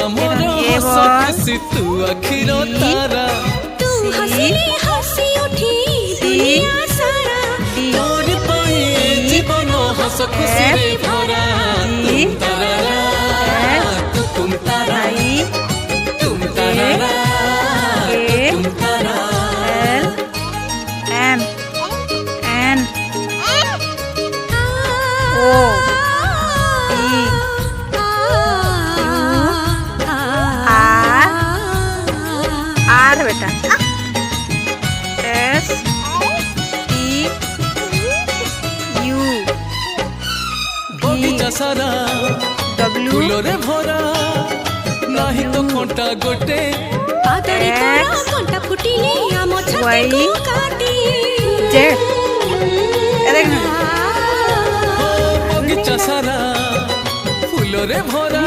আমার হস খুশি তু আখির তারা तू हंसले हंसी उठी दुनिया सारा তোর পাই জীবন হস খুশি রে ভরা তুম তারা তুম তারা তুম তারা তুম তারা M N O P R बेटा S T U बगीचा सारा W फूलोरे भरा नाही तो कोंटा गोटे पादरी तोरा कोंटा फुटिले आम छते को काटी Z देख बगीचा सारा फूलोरे भरा